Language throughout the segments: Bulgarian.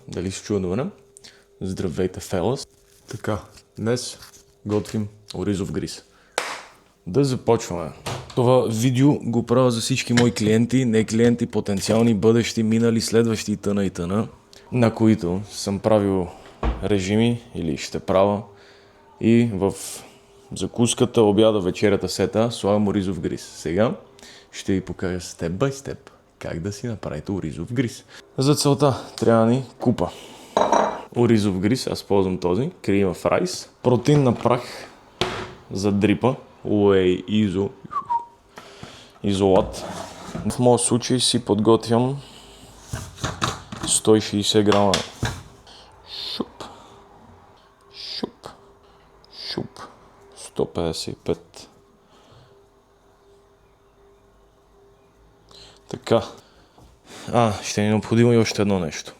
Дали се чува добре? Здравейте, фелас! Така, днес готвим оризов гриз. Да започваме. Това видео го правя за всички мои клиенти, не клиенти, потенциални, бъдещи, минали, следващи и т.н., на които съм правил режими или ще правя и в закуската, обяда, вечерята, сета слагам оризов гриз. Сега ще ви покажа степ бай степ как да си направите оризов гриз. За целта трябва ни купа оризов гриз, аз ползвам този, Cream of Rice, протеинна прах за дрипа, Whey изолат. В моят случай си подготвям 160 грама шуп, 155. Така. Ще ни е необходимо и още едно нещо.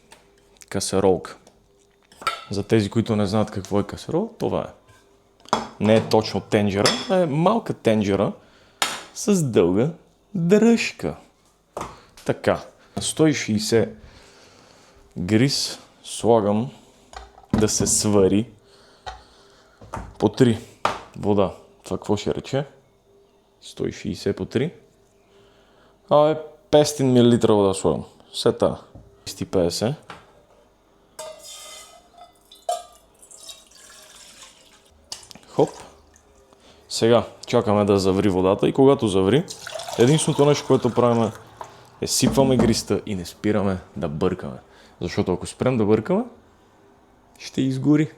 Касеролка. За тези, които не знаят какво е касерол, това е. Не е точно тенджера, а е малка тенджера с дълга дръжка. Така. 160 гриз слагам да се свари по 3 вода. Това какво ще рече? 160 по 3. 500 мл вода слагам. Сета. 250. Хоп. Сега чакаме да заври водата и когато заври, единственото нещо, което правим е сипваме гризта и не спираме да бъркаме. Защото ако спрем да бъркаме, ще изгори.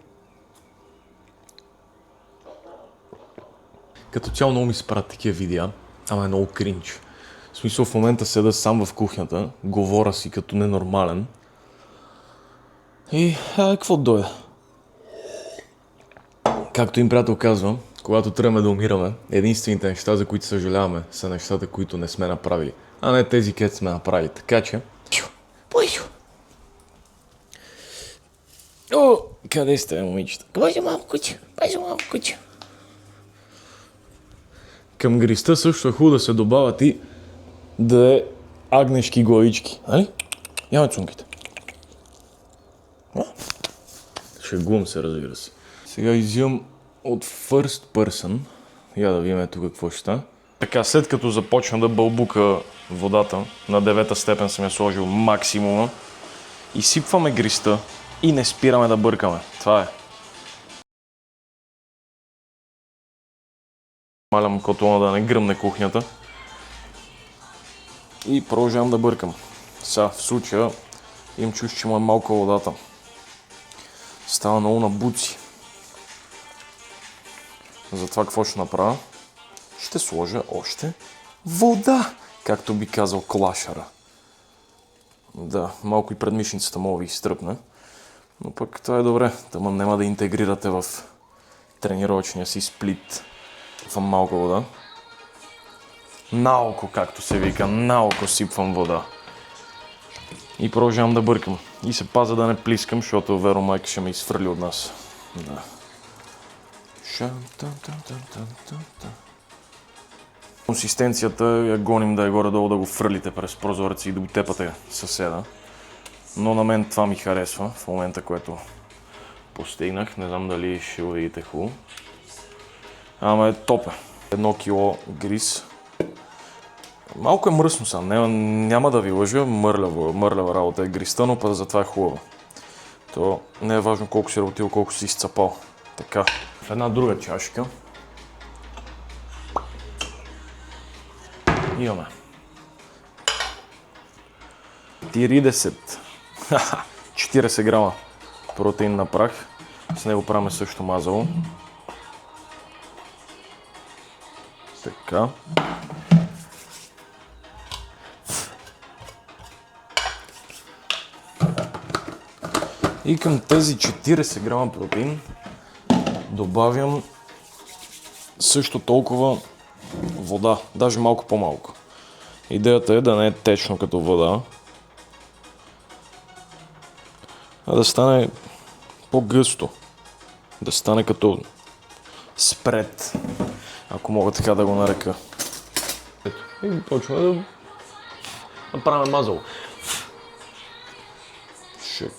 Като цяло много ми се правят такива видеа, ама е много кринч. В смисъл, в момента седа сам в кухнята, говоря си като ненормален. И какво дойде? Както им приятел казва, когато тръгваме да умираме, единствените неща, за които съжаляваме, са нещата, които не сме направили, а не тези, където сме направили. Така че... О, къде сте, момичета? Боже, малко куче. Към гризта също е хубаво да се добавят и да е агнешки главички. Нали? Яме цунките. Шегувам се, разбира се. Сега изимам от First Person. Я да видим тук какво ще стане. Така, след като започна да бълбука водата, на 9-та степен съм я сложил максимума. Изсипваме гризта и не спираме да бъркаме. Това е. Малям котлона да не гръмне кухнята. И продължавам да бъркам. Сега, в случая, имам чувство, че му е малко водата. Става много на буци. Затова какво ще направя? Ще сложа още вода, както би казал клашара. Да, малко и предмишницата мога ви изтръпне. Но пък това е добре. Тъма няма да интегрирате в тренировъчния си сплит в малко вода. Наоко, както се вика, наоко сипвам вода. И продължавам да бъркам. И се пазя да не плискам, защото Веро майка ще ме изфърли от нас. Да. Консистенцията я гоним да е горе-долу да го фърлите през прозореца и да утепате съседа. Но на мен това ми харесва в момента, което постигнах. Не знам дали ще го видите хубаво. Ама е топе. 1 кило гриз. Малко е мръсно сам, няма да ви лъжа, мърлява работа е гризта, но пък затова е хубаво. То не е важно колко си работил, колко си изцапал. Така, в една друга чашка имаме 40 грама протеин на прах, с него правим също мазало. Така. И към тези 40 грама протеин добавям също толкова вода, даже малко по-малко. Идеята е да не е течно като вода, а да стане по-гъсто, да стане като спред, ако мога така да го нарека. И почва да правим мазало. Шек.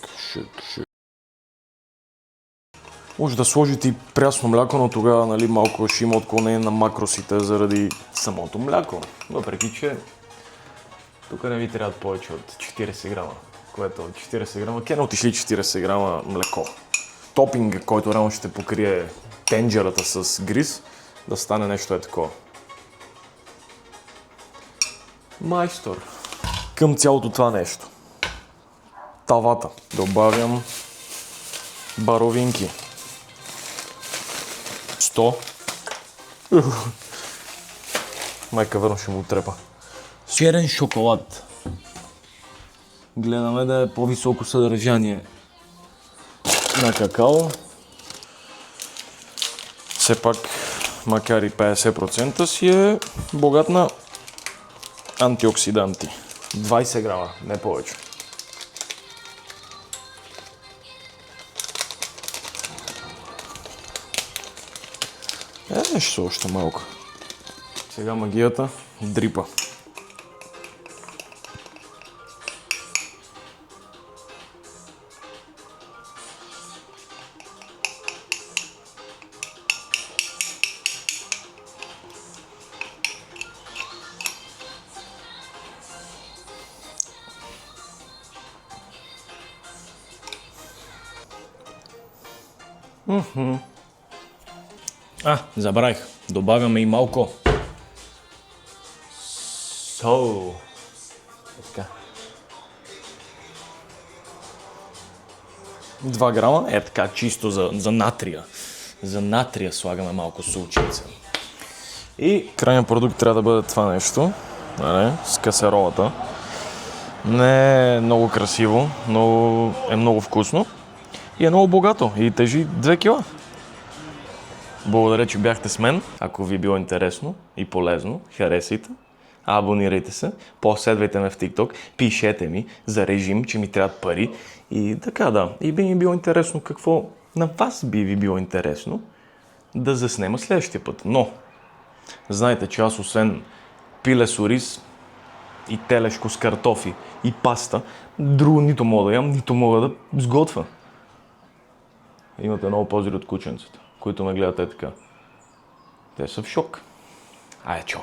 Може да сложите и прясно мляко, но тогава нали, малко ще има отклонение на макросите заради самото мляко. Въпреки, че тук не ви трябва повече от 40 грама, което от 40 грама, не отишли 40 грама млеко. Топинга, който реално ще покрие тенджерата с гриз, да стане нещо е такова. Майстор. Към цялото това нещо. Тавата. Добавям баровинки. 100. Майка верно ще му трепа. Черен шоколад. Гледаме да е по-високо съдържание на какао. Все пак, макар и 50% си е богат на антиоксиданти. 20 грама, не повече. Ще са още малко. Сега магията дрипа. Забравих. Добавяме и малко сол. Така. 2 грама е така чисто за натрия. За натрия слагаме малко солчица. И крайният продукт трябва да бъде това нещо. С касеролата. Не е много красиво, но е много вкусно. И е много богато. И тежи 2 кила. Благодаря, че бяхте с мен. Ако ви е било интересно и полезно, харесайте, абонирайте се, последвайте ме в TikTok, пишете ми за режим, че ми трябват пари и така да. И би ми било интересно какво на вас би ви било интересно да заснема следващия път. Но, знаете, че аз освен пиле с ориз и телешко с картофи и паста, друго нито мога да ям, нито мога да сготвя. Имате много позири от кученцата, които ме гледат така. Те са в шок. Чао!